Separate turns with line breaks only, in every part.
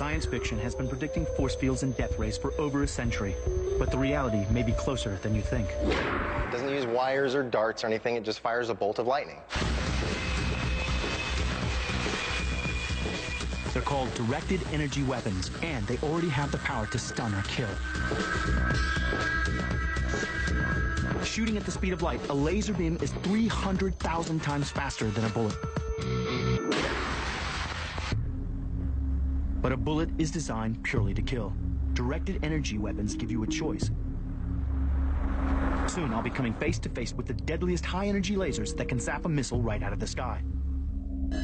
Science fiction has been predicting force fields and death rays for over a century, but the reality may be closer than you think.
It doesn't use wires or darts or anything, it just fires a bolt of lightning.
They're called directed energy weapons, and they already have the power to stun or kill. Shooting at the speed of light, a laser beam is 300,000 times faster than a bullet. But a bullet is designed purely to kill. Directed energy weapons give you a choice. Soon I'll be coming face to face with the deadliest high-energy lasers that can zap a missile right out of the sky.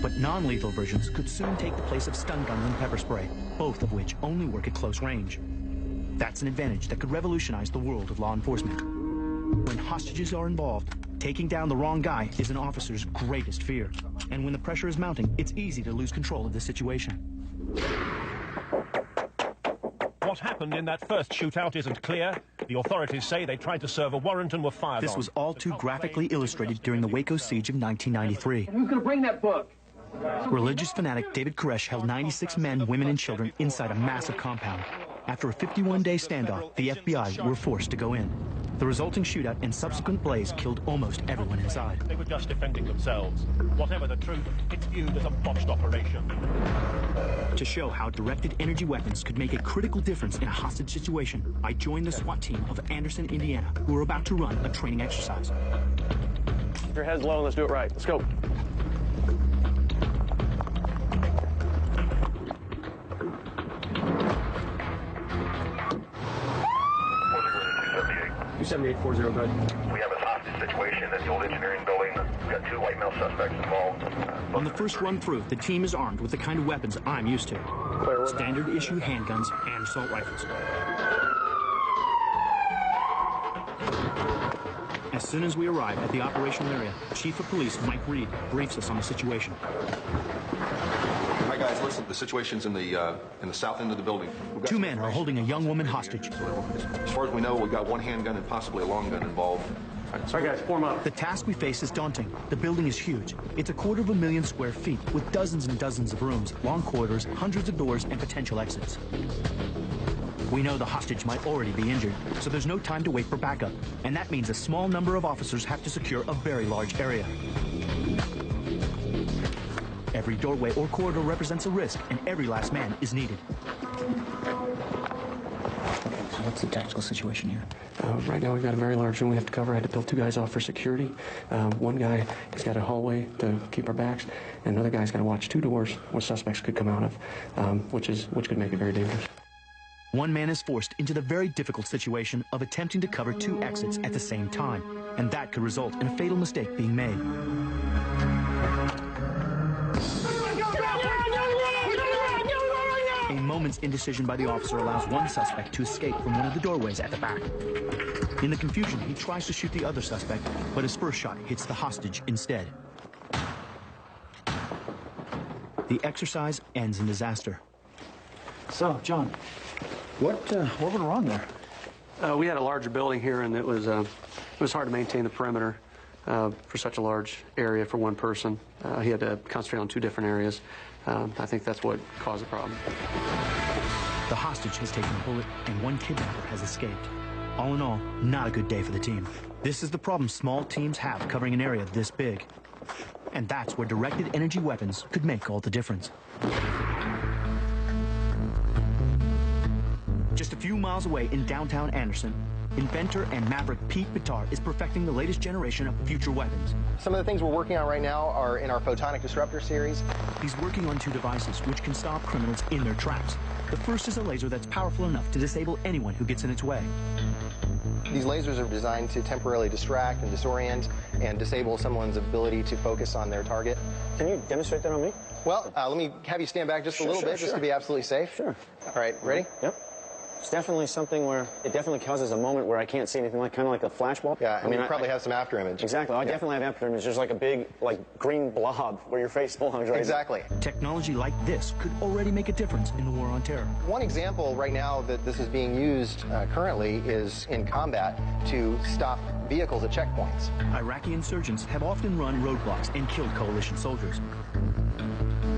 But non-lethal versions could soon take the place of stun guns and pepper spray, both of which only work at close range. That's an advantage that could revolutionize the world of law enforcement. When hostages are involved, taking down the wrong guy is an officer's greatest fear. And when the pressure is mounting, it's easy to lose control of the situation.
What happened in that first shootout isn't clear. The authorities say they tried to serve a warrant and were fired on.
This was all too graphically illustrated during the Waco siege of 1993.
Who's going to bring that book?
Religious fanatic David Koresh held 96 men, women, and children inside a massive compound. After a 51-day standoff, the FBI were forced to go in. The resulting shootout and subsequent blaze killed almost everyone inside.
They were just defending themselves. Whatever the truth, it's viewed as a botched operation.
To show how directed energy weapons could make a critical difference in a hostage situation, I joined the SWAT team of Anderson, Indiana, who were about to run a training exercise.
Keep your heads low and let's do it right. Let's go.
$27840, go ahead. We have a hostage situation at the old engineering building. We've got 2 white male suspects involved.
On the first run through, the team is armed with the kind of weapons I'm used to. Standard issue handguns and assault rifles. As soon as we arrive at the operational area, Chief of Police Mike Reed briefs us on the situation.
All right, guys, listen, the situation's in the south end of the building.
2 men are holding a young woman hostage.
As far as we know, we've got 1 handgun and possibly a long gun involved.
All right, guys, form up.
The task we face is daunting. The building is huge. It's 250,000 square feet with dozens and dozens of rooms, long corridors, hundreds of doors, and potential exits. We know the hostage might already be injured, so there's no time to wait for backup. And that means a small number of officers have to secure a very large area. Every doorway or corridor represents a risk, and every last man is needed. So what's the tactical situation here?
Right now we've got a very large room we have to cover. I had to build 2 guys off for security. One guy has got a hallway to keep our backs, and another guy's got to watch 2 doors where suspects could come out of, which could make it very dangerous.
One man is forced into the very difficult situation of attempting to cover 2 exits at the same time, and that could result in a fatal mistake being made. A moment's indecision by the officer allows one suspect to escape from one of the doorways at the back. In the confusion, he tries to shoot the other suspect, but his first shot hits the hostage instead. The exercise ends in disaster.
So, John, what went wrong there?
We had a larger building here, and it was hard to maintain the perimeter for such a large area for one person. He had to concentrate on 2 different areas. I think that's what caused the problem.
The hostage has taken a bullet, and 1 kidnapper has escaped. All in all, not a good day for the team. This is the problem small teams have covering an area this big. And that's where directed energy weapons could make all the difference. Just a few miles away in downtown Anderson, inventor and maverick Pete Bitar is perfecting the latest generation of future weapons.
Some of the things we're working on right now are in our Photonic Disruptor series.
He's working on 2 devices which can stop criminals in their tracks. The first is a laser that's powerful enough to disable anyone who gets in its way.
These lasers are designed to temporarily distract and disorient and disable someone's ability to focus on their target.
Can you demonstrate that on me?
Well, let me have you stand back just a little bit, just to be absolutely safe.
Sure.
All right, ready?
Yep. It's definitely something where it definitely causes a moment where I can't see anything, like kind of like a flashbulb.
Yeah, I mean, you probably have some after image.
Exactly. I definitely have after image. There's like a big, green blob where your face belongs right
Exactly.
now.
Technology like this could already make a difference in the war on terror.
One example right now that this is being used currently is in combat to stop vehicles at checkpoints.
Iraqi insurgents have often run roadblocks and killed coalition soldiers.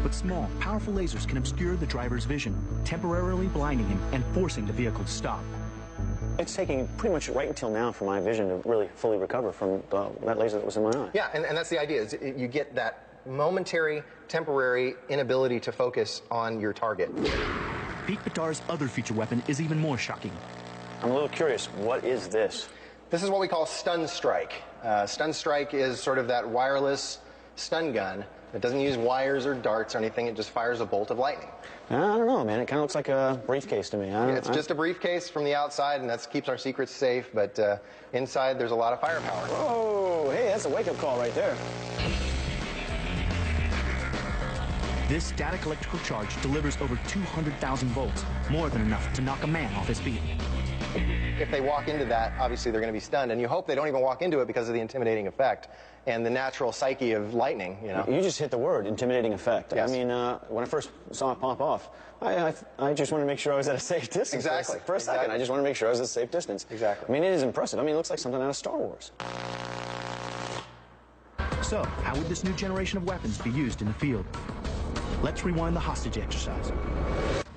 But small, powerful lasers can obscure the driver's vision, temporarily blinding him and forcing the vehicle to stop.
It's taking pretty much right until now for my vision to really fully recover from that laser that was in my eye.
Yeah, and that's the idea, is you get that momentary, temporary inability to focus on your target.
Pete Bitar's other feature weapon is even more shocking.
I'm a little curious, what is this?
This is what we call Stun Strike. Stun Strike is sort of that wireless stun gun. It doesn't use wires or darts or anything, it just fires a bolt of lightning.
I don't know, man. It kind of looks like a briefcase to me.
It's just a briefcase from the outside, and that keeps our secrets safe, but inside there's a lot of firepower.
Oh, hey, that's a wake-up call right there.
This static electrical charge delivers over 200,000 volts, more than enough to knock a man off his feet.
If they walk into that, obviously they're going to be stunned, and you hope they don't even walk into it because of the intimidating effect and the natural psyche of lightning, you know.
You just hit the word, intimidating effect.
Yes.
I mean, when I first saw it pop off, I just wanted to make sure I was at a safe distance.
Exactly.
For a second, I just wanted to make sure I was at a safe distance.
Exactly.
I mean, it is impressive. I mean, it looks like something out of Star Wars.
So, how would this new generation of weapons be used in the field? Let's rewind the hostage exercise.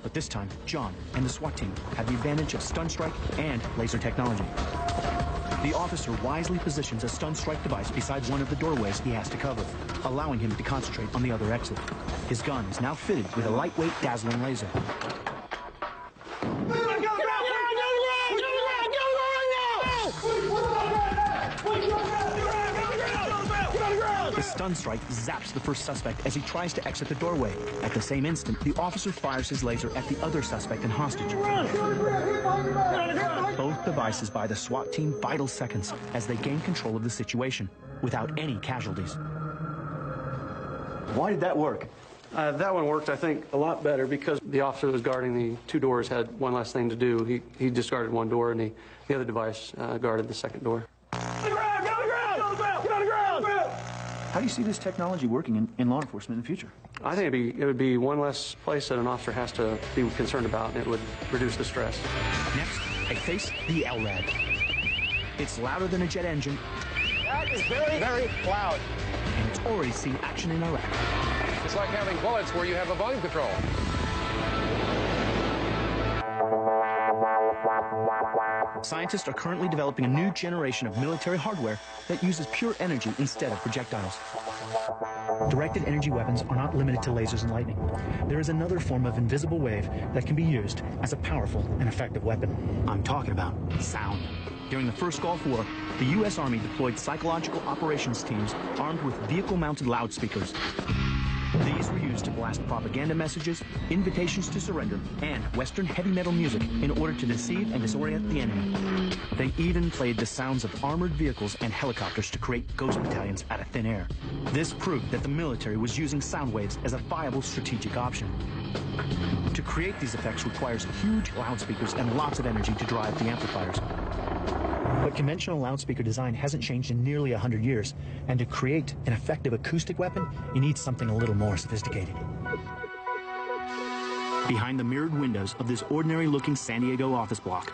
But this time, John and the SWAT team have the advantage of stun strike and laser technology. The officer wisely positions a stun strike device beside one of the doorways he has to cover, allowing him to concentrate on the other exit. His gun is now fitted with a lightweight, dazzling laser. The stun strike zaps the first suspect as he tries to exit the doorway. At the same instant, the officer fires his laser at the other suspect and hostage. Both devices buy the SWAT team vital seconds as they gain control of the situation without any casualties.
Why did that work? That one worked, I think, a lot better because the officer that was guarding the two doors had one less thing to do. He just guarded one door, and the other device guarded the second door.
How do you see this technology working in law enforcement in the future?
I think it would be one less place that an officer has to be concerned about, and it would reduce the stress.
Next, I face the LRAD. It's louder than a jet engine.
That is very, very loud.
And it's already seen action in Iraq.
It's like having bullets where you have a volume control.
Scientists are currently developing a new generation of military hardware that uses pure energy instead of projectiles. Directed energy weapons are not limited to lasers and lightning. There is another form of invisible wave that can be used as a powerful and effective weapon. I'm talking about sound. During the first Gulf War, the U.S. Army deployed psychological operations teams armed with vehicle-mounted loudspeakers. These were used to blast propaganda messages, invitations to surrender, and Western heavy metal music in order to deceive and disorient the enemy. They even played the sounds of armored vehicles and helicopters to create ghost battalions out of thin air. This proved that the military was using sound waves as a viable strategic option. To create these effects requires huge loudspeakers and lots of energy to drive the amplifiers. But conventional loudspeaker design hasn't changed in nearly 100 years, and to create an effective acoustic weapon, you need something a little more sophisticated. Behind the mirrored windows of this ordinary-looking San Diego office block,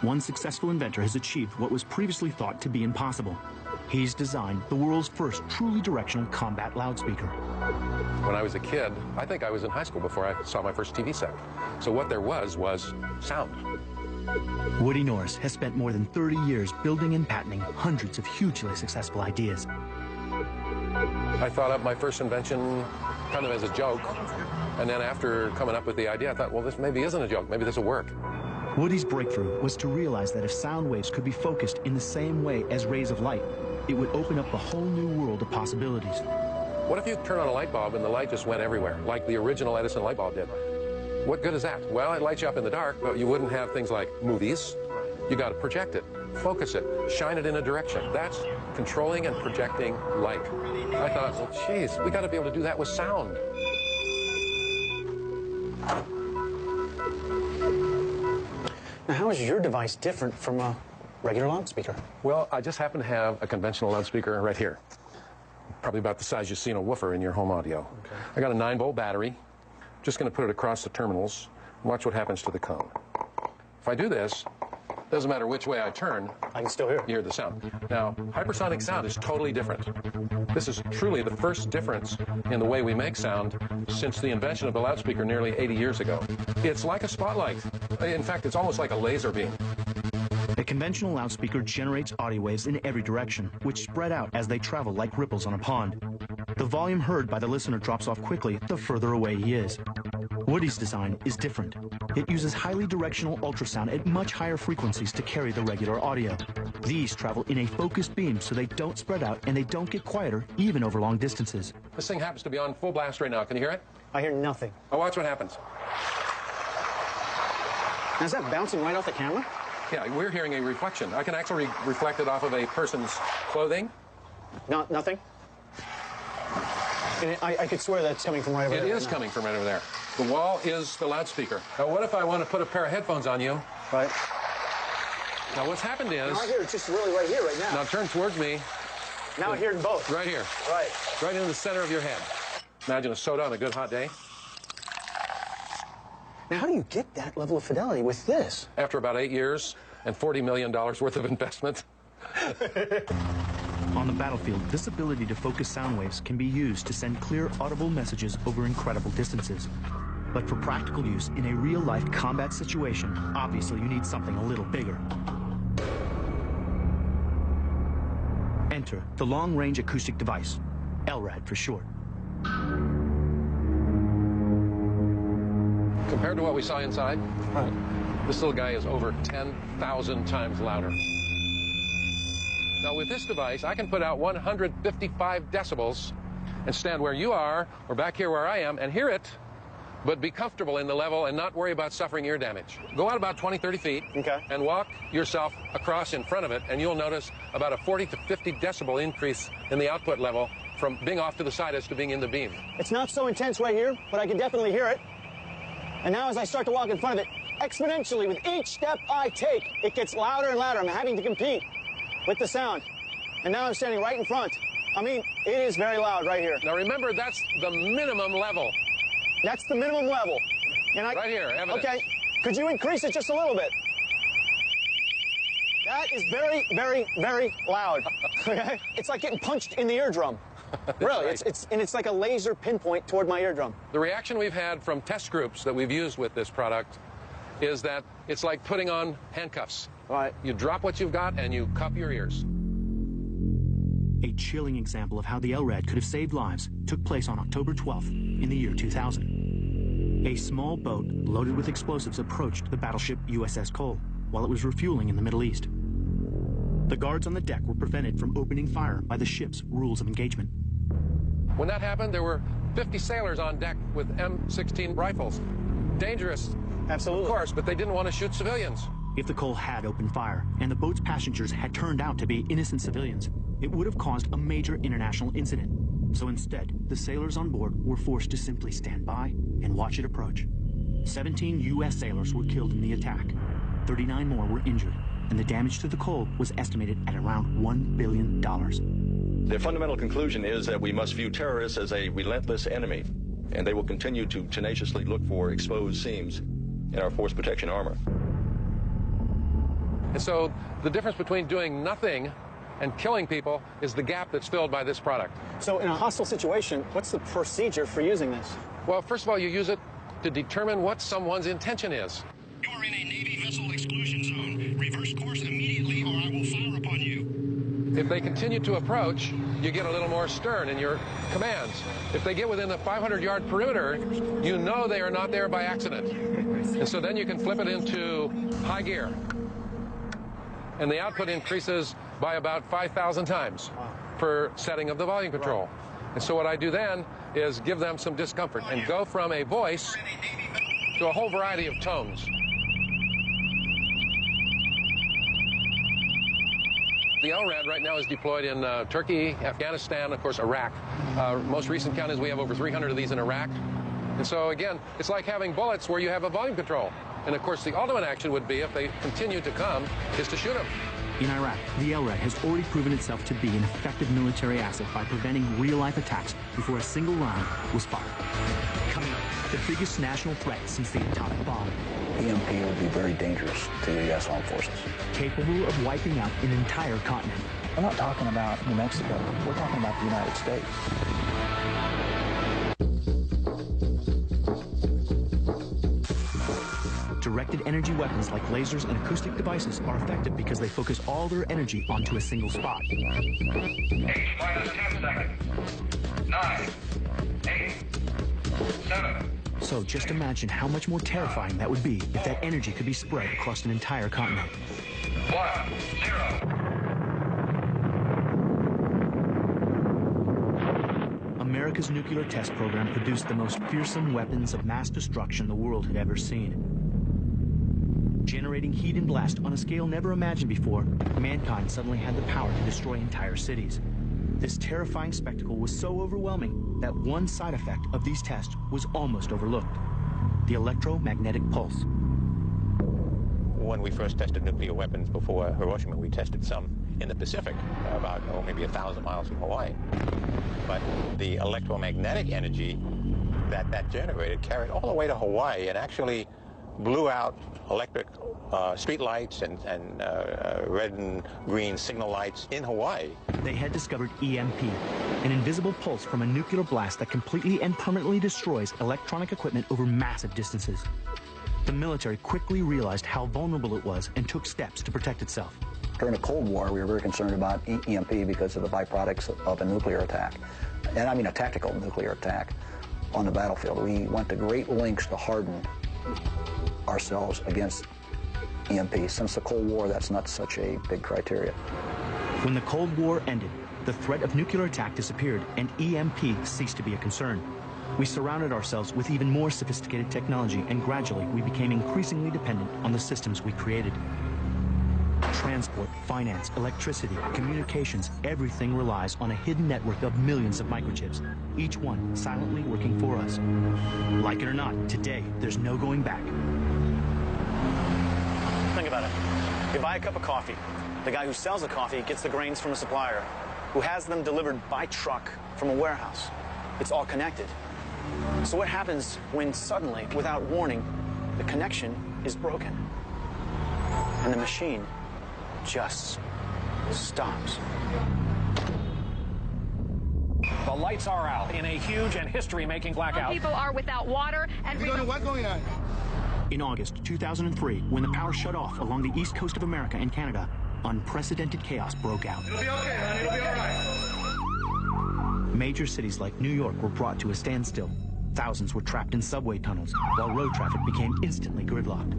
one successful inventor has achieved what was previously thought to be impossible. He's designed the world's first truly directional combat loudspeaker.
When I was a kid, I think I was in high school before I saw my first TV set. So what there was sound.
Woody Norris has spent more than 30 years building and patenting hundreds of hugely successful ideas.
I thought up my first invention kind of as a joke, and then after coming up with the idea, I thought, well, this maybe isn't a joke, maybe this will work.
Woody's breakthrough was to realize that if sound waves could be focused in the same way as rays of light, it would open up a whole new world of possibilities.
What if you turn on a light bulb and the light just went everywhere, like the original Edison light bulb did? What good is that? Well, it lights you up in the dark, but you wouldn't have things like movies. You got to project it, focus it, shine it in a direction. That's controlling and projecting light. I thought, well, geez, we got to be able to do that with sound.
Now, how is your device different from a regular loudspeaker?
Well, I just happen to have a conventional loudspeaker right here. Probably about the size you see in a woofer in your home audio. Okay. I got a 9-volt battery. Just going to put it across the terminals. Watch what happens to the cone. If I do this, Doesn't matter which way I turn,
I can still hear it.
you hear the sound. Now, hypersonic sound is totally different. This is truly the first difference in the way we make sound since the invention of the loudspeaker nearly 80 years ago. It's like a spotlight. In fact, it's almost like a laser beam.
A conventional loudspeaker generates audio waves in every direction, which spread out as they travel like ripples on a pond. The volume heard by the listener drops off quickly the further away he is. Woody's design is different. It uses highly directional ultrasound at much higher frequencies to carry the regular audio. These travel in a focused beam so they don't spread out and they don't get quieter even over long distances.
This thing happens to be on full blast right now. Can you hear it?
I hear nothing.
Oh, watch what happens.
Now, is that bouncing right off the camera?
Yeah, we're hearing a reflection. I can actually reflect it off of a person's clothing.
Nothing? And I could swear that's coming from right over there.
It is coming from right over there. The wall is the loudspeaker. Now, what if I want to put a pair of headphones on you?
Right.
Now, what's happened is...
Now I hear it just really right here, right now.
Now, turn towards me.
Now I hear them both.
Right here.
Right.
Right in the center of your head. Imagine a soda on a good hot day.
Now, how do you get that level of fidelity with this?
After about 8 years and $40 million worth of investment.
On the battlefield, this ability to focus sound waves can be used to send clear, audible messages over incredible distances. But for practical use in a real-life combat situation, obviously you need something a little bigger. Enter the Long-Range Acoustic Device, LRAD for short.
Compared to what we saw inside, this little guy is over 10,000 times louder. Now, with this device, I can put out 155 decibels and stand where you are, or back here where I am, and hear it, but be comfortable in the level and not worry about suffering ear damage. Go out about 20, 30 feet and walk yourself across in front of it, and you'll notice about a 40 to 50 decibel increase in the output level from being off to the side as to being in the beam.
It's not so intense right here, but I can definitely hear it. And now as I start to walk in front of it, exponentially, with each step I take, it gets louder and louder. I'm having to compete with the sound. And now I'm standing right in front. I mean, it is very loud right here.
Now remember, that's the minimum level.
That's the minimum level. And
right here, evidence.
Okay, could you increase it just a little bit? That is very, very, very loud. Okay? It's like getting punched in the eardrum. Really,
right.
it's like a laser pinpoint toward my eardrum.
The reaction we've had from test groups that we've used with this product is that it's like putting on handcuffs.
Right.
You drop what you've got and you cup your ears.
A chilling example of how the LRAD could have saved lives took place on October 12th in the year 2000. A small boat loaded with explosives approached the battleship USS Cole while it was refueling in the Middle East. The guards on the deck were prevented from opening fire by the ship's rules of engagement.
When that happened, there were 50 sailors on deck with M16 rifles. Dangerous,
absolutely,
of course, but they didn't want to shoot civilians.
If the Cole had opened fire and the boat's passengers had turned out to be innocent civilians, it would have caused a major international incident. So instead, the sailors on board were forced to simply stand by and watch it approach. 17 U.S. sailors were killed in the attack. 39 more were injured, and the damage to the Cole was estimated at around $1 billion.
The fundamental conclusion is that we must view terrorists as a relentless enemy, and they will continue to tenaciously look for exposed seams in our force protection armor.
And so the difference between doing nothing and killing people is the gap that's filled by this product.
So in a hostile situation, what's the procedure for using this?
Well, first of all, you use it to determine what someone's intention is.
You are in a Navy vessel exclusion zone. Reverse course immediately or I will fire upon you.
If they continue to approach, you get a little more stern in your commands. If they get within the 500-yard perimeter, you know they are not there by accident. And so then you can flip it into high gear. And the output increases by about 5,000 times per setting of the volume control. And so what I do then is give them some discomfort and go from a voice to a whole variety of tones. The LRAD right now is deployed in Turkey, Afghanistan, of course, Iraq. Most recent count is we have over 300 of these in Iraq. And so, again, it's like having bullets where you have a volume control. And, of course, the ultimate action would be, if they continue to come, is to shoot them.
In Iraq, the LRAD has already proven itself to be an effective military asset by preventing real-life attacks before a single round was fired. Coming up, the biggest national threat since the atomic bomb.
EMP would be very dangerous to the U.S. Armed Forces.
Capable of wiping out an entire continent.
We're not talking about New Mexico. We're talking about the United States.
Directed energy weapons like lasers and acoustic devices are effective because they focus all their energy onto a single spot.
H minus 10 seconds. 9, 8, 7.
So just imagine how much more terrifying that would be if that energy could be spread across an entire continent.
1, 0.
America's nuclear test program produced the most fearsome weapons of mass destruction the world had ever seen. Generating heat and blast on a scale never imagined before, mankind suddenly had the power to destroy entire cities. This terrifying spectacle was so overwhelming that one side effect of these tests was almost overlooked: the electromagnetic pulse.
When we first tested nuclear weapons before Hiroshima, we tested some in the Pacific, about maybe 1,000 miles from Hawaii. But the electromagnetic energy that generated carried all the way to Hawaii and actually blew out electric street lights and red and green signal lights in Hawaii.
They had discovered EMP, an invisible pulse from a nuclear blast that completely and permanently destroys electronic equipment over massive distances. The military quickly realized how vulnerable it was and took steps to protect itself.
During the Cold War, we were very concerned about EMP because of the byproducts of a nuclear attack. And I mean a tactical nuclear attack on the battlefield. We went to great lengths to harden ourselves against EMP. Since the Cold War, that's not such a big criteria.
When the Cold War ended, the threat of nuclear attack disappeared and EMP ceased to be a concern. We surrounded ourselves with even more sophisticated technology, and gradually we became increasingly dependent on the systems we created. Transport, finance, electricity, communications, everything relies on a hidden network of millions of microchips, each one silently working for us. Like it or not, today, there's no going back.
Think about it. You buy a cup of coffee. The guy who sells the coffee gets the grains from a supplier, who has them delivered by truck from a warehouse. It's all connected. So what happens when suddenly, without warning, the connection is broken? And the machine just stops.
The lights are out in a huge and history-making blackout.
People are without water and...
What's going on? In August 2003, when the power shut off along the east coast of America and Canada, unprecedented chaos broke out.
It'll be okay, honey. It'll be all right.
Major cities like New York were brought to a standstill. Thousands were trapped in subway tunnels, while road traffic became instantly gridlocked.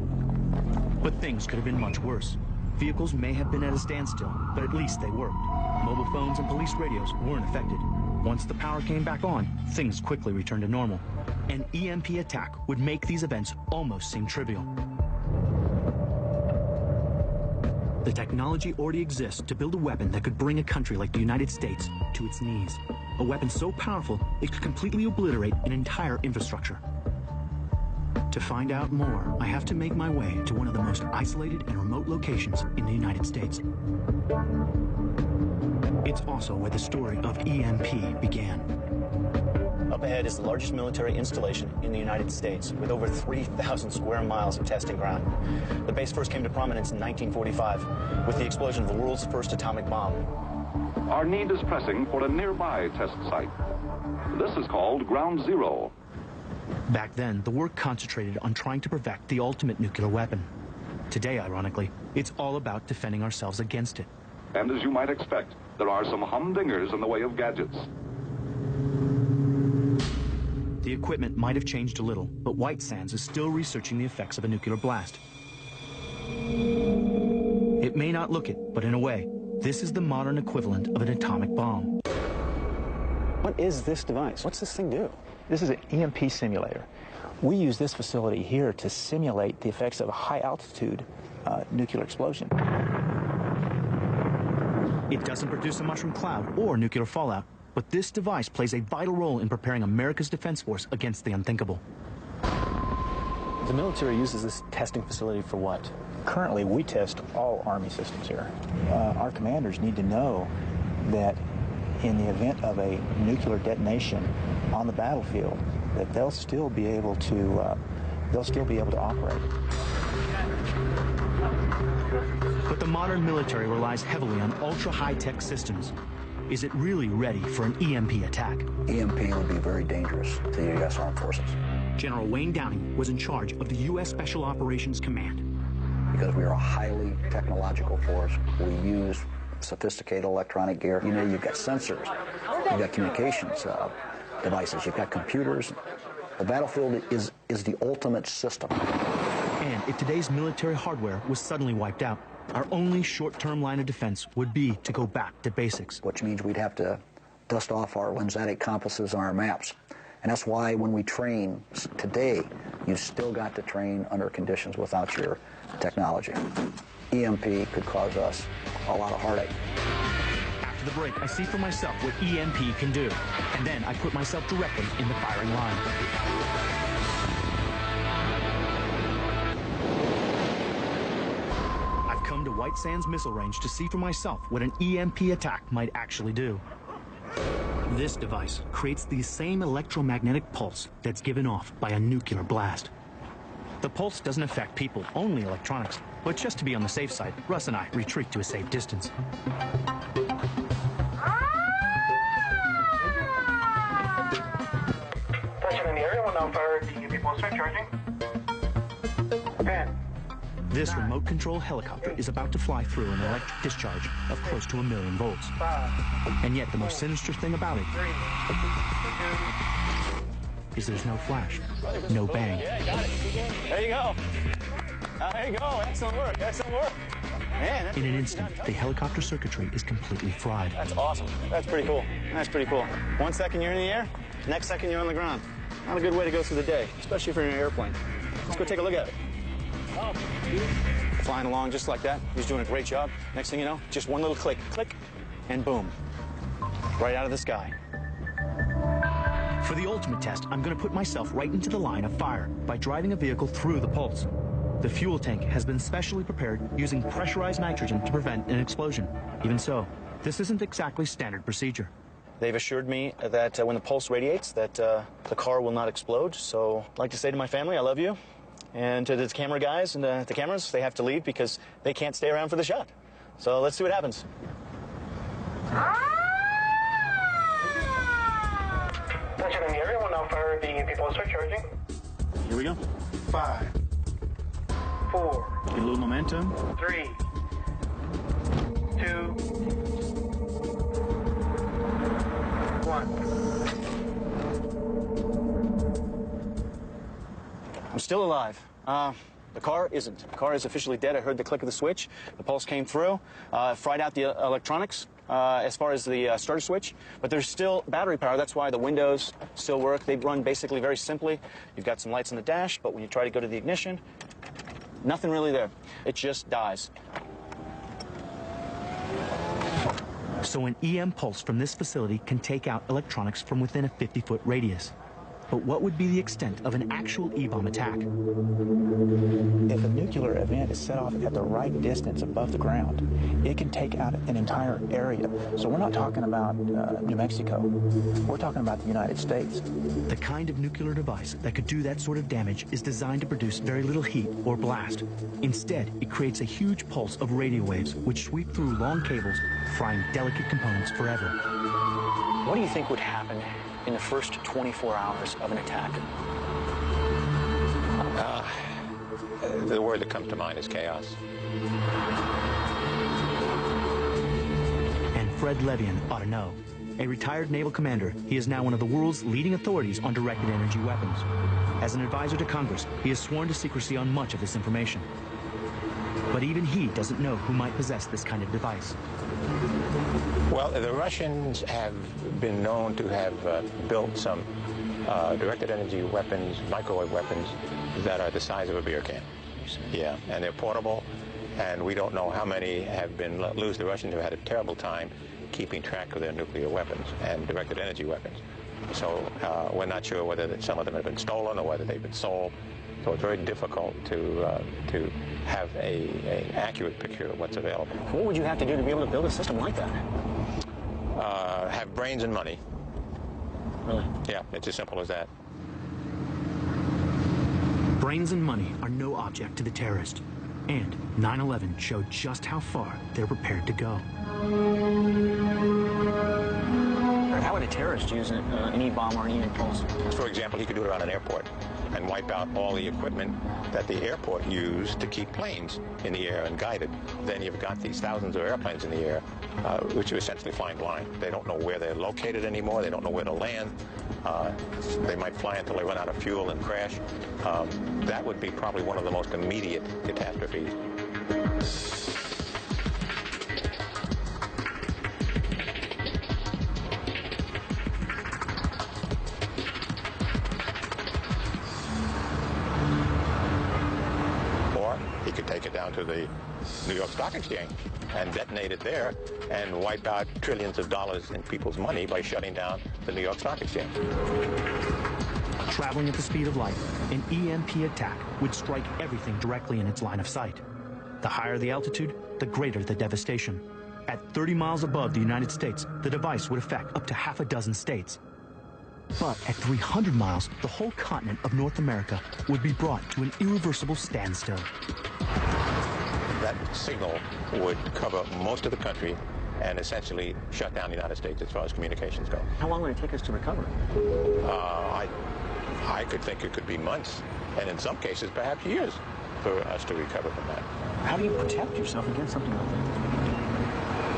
But things could have been much worse. Vehicles may have been at a standstill, but at least they worked. Mobile phones and police radios weren't affected. Once the power came back on, things quickly returned to normal. An EMP attack would make these events almost seem trivial. The technology already exists to build a weapon that could bring a country like the United States to its knees. A weapon so powerful, it could completely obliterate an entire infrastructure. To find out more, I have to make my way to one of the most isolated and remote locations in the United States. It's also where the story of EMP began.
Up ahead is the largest military installation in the United States, with over 3,000 square miles of testing ground. The base first came to prominence in 1945 with the explosion of the world's first atomic bomb.
Our need is pressing for a nearby test site. This is called Ground Zero.
Back then, the work concentrated on trying to perfect the ultimate nuclear weapon. Today, ironically, it's all about defending ourselves against it.
And as you might expect, there are some humdingers in the way of gadgets.
The equipment might have changed a little, but White Sands is still researching the effects of a nuclear blast. It may not look it, but in a way, this is the modern equivalent of an atomic bomb.
What is this device? What's this thing do?
This is an EMP simulator. We use this facility here to simulate the effects of a high-altitude nuclear explosion.
It doesn't produce a mushroom cloud or nuclear fallout, but this device plays a vital role in preparing America's defense force against the unthinkable.
The military uses this testing facility for what? Currently, we test all Army systems here. Our commanders need to know that in the event of a nuclear detonation on the battlefield, that they'll still be able to operate.
But the modern military relies heavily on ultra-high-tech systems. Is it really ready for an EMP attack?
EMP would be very dangerous to the U.S. Armed Forces.
General Wayne Downing was in charge of the U.S. Special Operations Command.
Because we are a highly technological force, we use sophisticated electronic gear. You know, you've got sensors, you've got communications devices, you've got computers. The battlefield is the ultimate system.
And if today's military hardware was suddenly wiped out, our only short-term line of defense would be to go back to basics.
Which means we'd have to dust off our lensatic compasses and our maps. And that's why when we train today, you've still got to train under conditions without your technology. EMP could cause us a lot of heartache.
After the break, I see for myself what EMP can do. And then I put myself directly in the firing line. I've come to White Sands Missile Range to see for myself what an EMP attack might actually do. This device creates the same electromagnetic pulse that's given off by a nuclear blast. The pulse doesn't affect people, only electronics. But just to be on the safe side, Russ and I retreat to a safe distance.
Touching in the area, will now fire the UV pulsar charging. 10.
This remote control helicopter is about to fly through an electric discharge of close to 1,000,000 volts.
5.
And yet the most sinister thing about it
3. 2.
is there's no flash, no bang.
Yeah, got it. There you go. There you go. Excellent work. Excellent work. Man,
In an instant, the helicopter circuitry is completely fried.
that's awesome. That's pretty cool. That's pretty cool. 1 second you're in the air, next second you're on the ground. Not a good way to go through the day, especially if you're in an airplane. Let's go take a look at it. Flying along just like that. He's doing a great job. Next thing you know, just one little click, and boom. Right out of the sky.
For the ultimate test, I'm going to put myself right into the line of fire by driving a vehicle through the pulse. The fuel tank has been specially prepared using pressurized nitrogen to prevent an explosion. Even so, this isn't exactly standard procedure.
They've assured me that when the pulse radiates, that the car will not explode. So I'd like to say to my family, I love you. And to the camera guys and the cameras, they have to leave because they can't stay around for the shot. So let's see what happens.
Touching in the area, will now fire the UV pulsar charging.
Here we go.
5. 4.
Get a little momentum.
3. 2. 1.
I'm still alive. The car isn't. The car is officially dead. I heard the click of the switch. The pulse came through, fried out the electronics as far as the starter switch. But there's still battery power. That's why the windows still work. They run basically very simply. You've got some lights on the dash, but when you try to go to the ignition, nothing really there. It just dies.
So an EM pulse from this facility can take out electronics from within a 50-foot radius. But what would be the extent of an actual E-bomb attack?
If a nuclear event is set off at the right distance above the ground, it can take out an entire area. So we're not talking about New Mexico. We're talking about the United States.
The kind of nuclear device that could do that sort of damage is designed to produce very little heat or blast. Instead, it creates a huge pulse of radio waves which sweep through long cables, frying delicate components forever.
What do you think would happen in the first 24 hours of an attack?
The word that comes to mind is chaos.
And Fred Levian ought to know. A retired naval commander, he is now one of the world's leading authorities on directed energy weapons. As an advisor to Congress, he has sworn to secrecy on much of this information. But even he doesn't know who might possess this kind of device.
Well, the Russians have been known to have built some directed energy weapons, microwave weapons, that are the size of a beer can. Yeah, and they're portable, and we don't know how many have been loose. The Russians have had a terrible time keeping track of their nuclear weapons and directed energy weapons. So we're not sure whether some of them have been stolen or whether they've been sold. So it's very difficult to have an accurate picture of what's available.
What would you have to do to be able to build a system like that?
Have brains and money.
Really?
Yeah, it's as simple as that.
Brains and money are no object to the terrorist. And 9/11 showed just how far they're prepared to go.
How would a terrorist use an E-bomb or an E-impulse?
For example, he could do it around an airport and wipe out all the equipment that the airport used to keep planes in the air and guided. Then you've got these thousands of airplanes in the air, which are essentially flying blind. They don't know where they're located anymore. They don't know where to land. They might fly until they run out of fuel and crash. That would be probably one of the most immediate catastrophes. He could take it down to the New York Stock Exchange and detonate it there and wipe out trillions of dollars in people's money by shutting down the New York Stock Exchange.
Traveling at the speed of light, an EMP attack would strike everything directly in its line of sight. The higher the altitude, the greater the devastation. At 30 miles above the United States, the device would affect up to half a dozen states. But at 300 miles, the whole continent of North America would be brought to an irreversible standstill.
That signal would cover most of the country and essentially shut down the United States as far as communications go.
How long would it take us to recover?
I could think it could be months, and in some cases, perhaps years, for us to recover from that.
How do you protect yourself against something like that?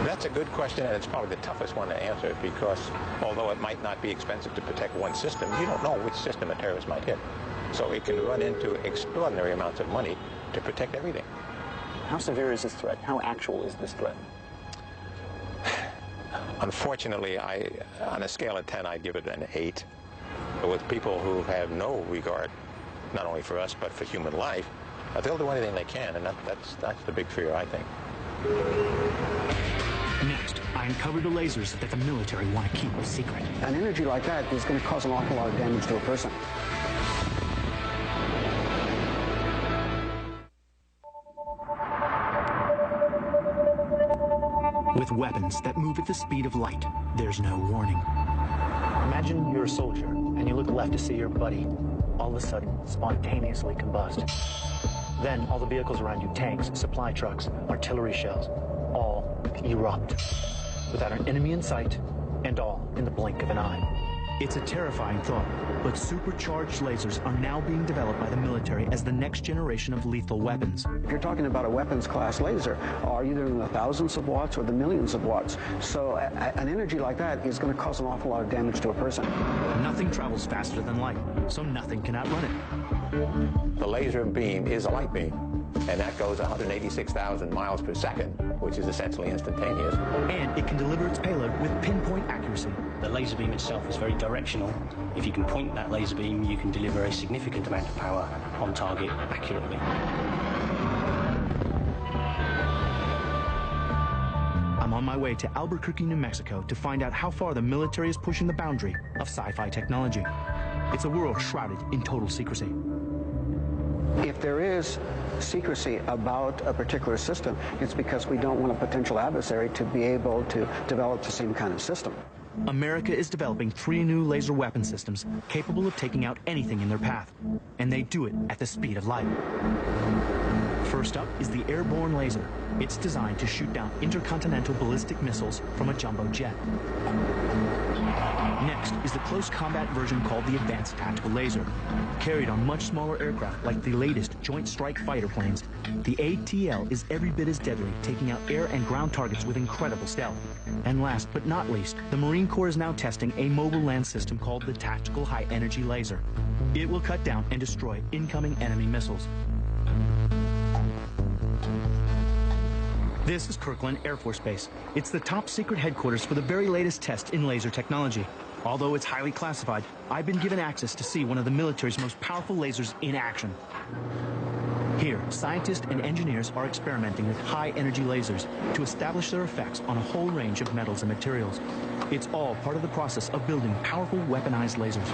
That's a good question, and it's probably the toughest one to answer because although it might not be expensive to protect one system, you don't know which system a terrorist might hit. So it can run into extraordinary amounts of money to protect everything.
How severe is this threat? How actual is this threat?
Unfortunately, on a scale of 10, I'd give it an 8. With people who have no regard, not only for us, but for human life, they'll do anything they can, and that's the big fear, I think.
Next, I uncovered the lasers that the military want to keep a secret.
An energy like that is going to cause an awful lot of damage to a person.
With weapons that move at the speed of light, there's no warning.
Imagine you're a soldier, and you look left to see your buddy all of a sudden spontaneously combust. Then all the vehicles around you, tanks, supply trucks, artillery shells, all erupt without an enemy in sight and all in the blink of an eye. It's a terrifying thought, but supercharged lasers are now being developed by the military as the next generation of lethal weapons.
If you're talking about a weapons class laser, are either in the thousands of watts or the millions of watts. So an energy like that is going to cause an awful lot of damage to a person.
Nothing travels faster than light, so nothing can outrun it.
The laser beam is a light beam, and that goes 186,000 miles per second, which is essentially instantaneous.
And it can deliver its payload with pinpoint accuracy.
The laser beam itself is very directional. If you can point that laser beam, you can deliver a significant amount of power on target accurately.
I'm on my way to Albuquerque, New Mexico to find out how far the military is pushing the boundary of sci-fi technology. It's a world shrouded in total secrecy.
If there is secrecy about a particular system, it's because we don't want a potential adversary to be able to develop the same kind of system.
America is developing 3 new laser weapon systems capable of taking out anything in their path, and they do it at the speed of light. First up is the airborne laser. It's designed to shoot down intercontinental ballistic missiles from a jumbo jet. Next is the close combat version called the Advanced Tactical Laser. Carried on much smaller aircraft like the latest Joint Strike Fighter planes, the ATL is every bit as deadly, taking out air and ground targets with incredible stealth. And last but not least, the Marine Corps is now testing a mobile land system called the Tactical High Energy Laser. It will cut down and destroy incoming enemy missiles. This is Kirkland Air Force Base. It's the top secret headquarters for the very latest test in laser technology. Although it's highly classified, I've been given access to see one of the military's most powerful lasers in action. Here, scientists and engineers are experimenting with high-energy lasers to establish their effects on a whole range of metals and materials. It's all part of the process of building powerful weaponized lasers.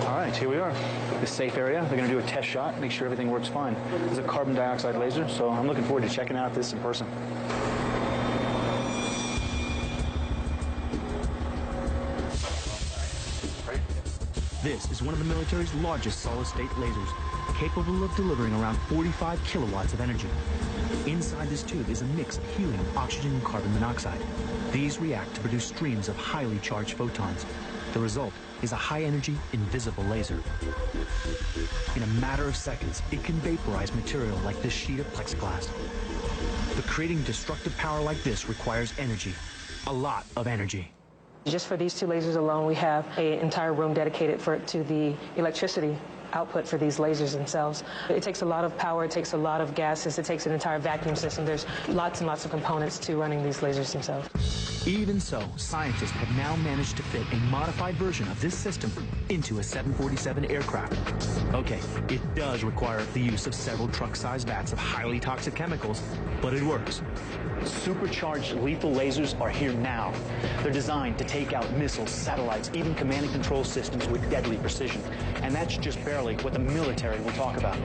All right, here we are. The safe area. They're going to do a test shot, make sure everything works fine. This is a carbon dioxide laser, so I'm looking forward to checking out this in person.
This is one of the military's largest solid-state lasers, capable of delivering around 45 kilowatts of energy. Inside this tube is a mix of helium, oxygen, and carbon monoxide. These react to produce streams of highly charged photons. The result is a high-energy, invisible laser. In a matter of seconds, it can vaporize material like this sheet of plexiglass. But creating destructive power like this requires energy. A lot of energy.
Just for these two lasers alone, we have an entire room dedicated to the electricity output for these lasers themselves. It takes a lot of power, it takes a lot of gases, it takes an entire vacuum system. There's lots and lots of components to running these lasers themselves.
Even so, scientists have now managed to fit a modified version of this system into a 747 aircraft. Okay, it does require the use of several truck-sized vats of highly toxic chemicals, but it works.
Supercharged lethal lasers are here now. They're designed to take out missiles, satellites, even command and control systems with deadly precision. And that's just barely what the military will talk about.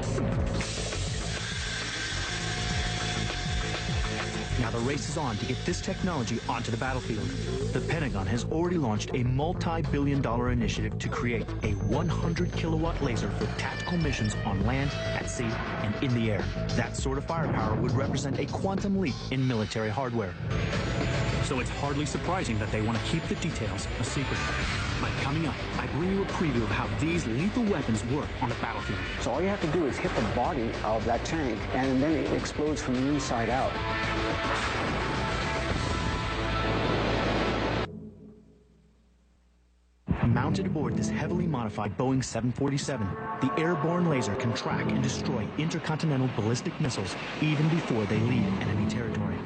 Now the race is on to get this technology onto the battlefield. The Pentagon has already launched a multi-billion-dollar initiative to create a 100-kilowatt laser for tactical missions on land, at sea, and in the air. That sort of firepower would represent a quantum leap in military hardware.
So it's hardly surprising that they want to keep the details a secret. But coming up, I bring you a preview of how these lethal weapons work on the battlefield.
So all you have to do is hit the body of that tank, and then it explodes from the inside out.
Mounted aboard this heavily modified Boeing 747, the airborne laser can track and destroy intercontinental ballistic missiles even before they leave enemy territory.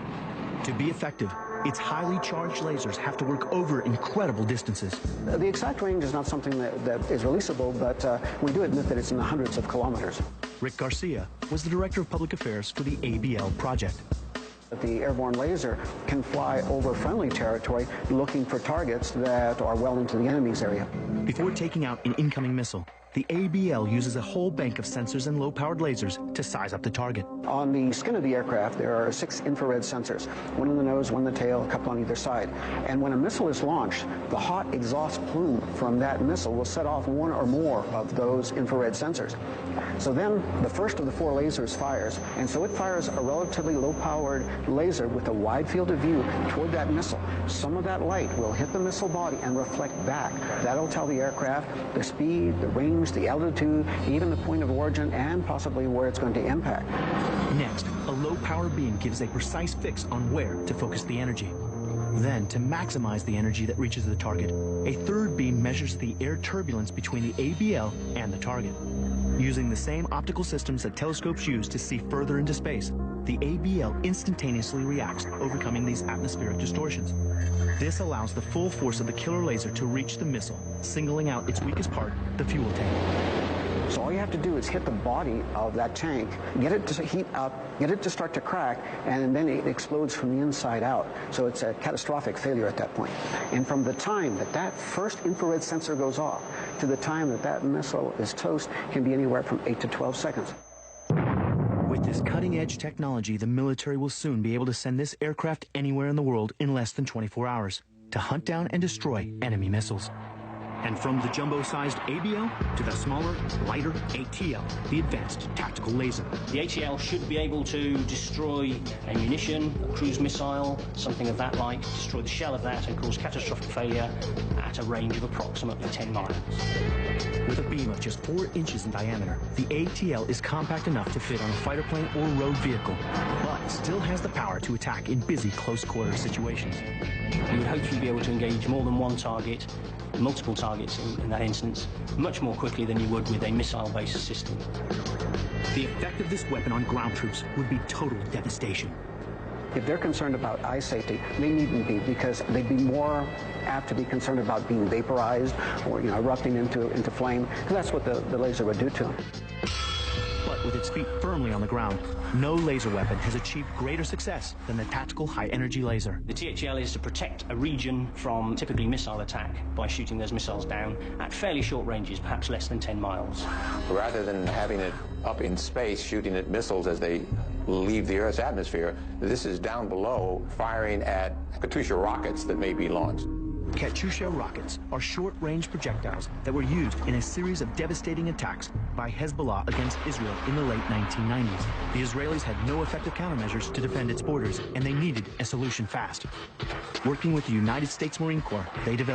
To be effective, its highly charged lasers have to work over incredible distances.
The exact range is not something that is releasable, but we do admit that it's in the hundreds of kilometers.
Rick Garcia was the Director of Public Affairs for the ABL project.
The airborne laser can fly over friendly territory looking for targets that are well into the enemy's area.
Before taking out an incoming missile, the ABL uses a whole bank of sensors and low-powered lasers to size up the target.
On the skin of the aircraft, there are 6 infrared sensors, one in the nose, one in the tail, a couple on either side. And when a missile is launched, the hot exhaust plume from that missile will set off one or more of those infrared sensors. So then the first of the 4 lasers fires, and so it fires a relatively low-powered laser with a wide field of view toward that missile. Some of that light will hit the missile body and reflect back. That'll tell the aircraft the speed, the range, the altitude, even the point of origin, and possibly where it's going to impact.
Next, a low-power beam gives a precise fix on where to focus the energy. Then, to maximize the energy that reaches the target, a third beam measures the air turbulence between the ABL and the target. Using the same optical systems that telescopes use to see further into space, the ABL instantaneously reacts, overcoming these atmospheric distortions. This allows the full force of the killer laser to reach the missile, singling out its weakest part, the fuel tank.
So all you have to do is hit the body of that tank, get it to heat up, get it to start to crack, and then it explodes from the inside out. So it's a catastrophic failure at that point. And from the time that that first infrared sensor goes off to the time that that missile is toast can be anywhere from 8 to 12 seconds.
With this cutting-edge technology, the military will soon be able to send this aircraft anywhere in the world in less than 24 hours to hunt down and destroy enemy missiles. And from the jumbo-sized ABL to the smaller, lighter ATL, the Advanced Tactical Laser.
The ATL should be able to destroy a munition, a cruise missile, something of that like, destroy the shell of that and cause catastrophic failure at a range of approximately 10 miles.
With a beam of just 4 inches in diameter, the ATL is compact enough to fit on a fighter plane or road vehicle, but still has the power to attack in busy close-quarter situations.
You would hopefully be able to engage more than one target, multiple targets in that instance, much more quickly than you would with a missile-based system.
The effect of this weapon on ground troops would be total devastation.
If they're concerned about eye safety, they needn't be, because they'd be more apt to be concerned about being vaporized or, erupting into flame, because that's what the laser would do to them.
But with its feet firmly on the ground, no laser weapon has achieved greater success than the tactical high-energy laser.
The THL is to protect a region from typically missile attack by shooting those missiles down at fairly short ranges, perhaps less than 10 miles.
Rather than having it up in space shooting at missiles as they leave the Earth's atmosphere, this is down below firing at Katyusha rockets that may be launched.
Katyusha rockets are short-range projectiles that were used in a series of devastating attacks by Hezbollah against Israel in the late 1990s. The Israelis had no effective countermeasures to defend its borders, and they needed a solution fast. Working with the United States Marine Corps, they developed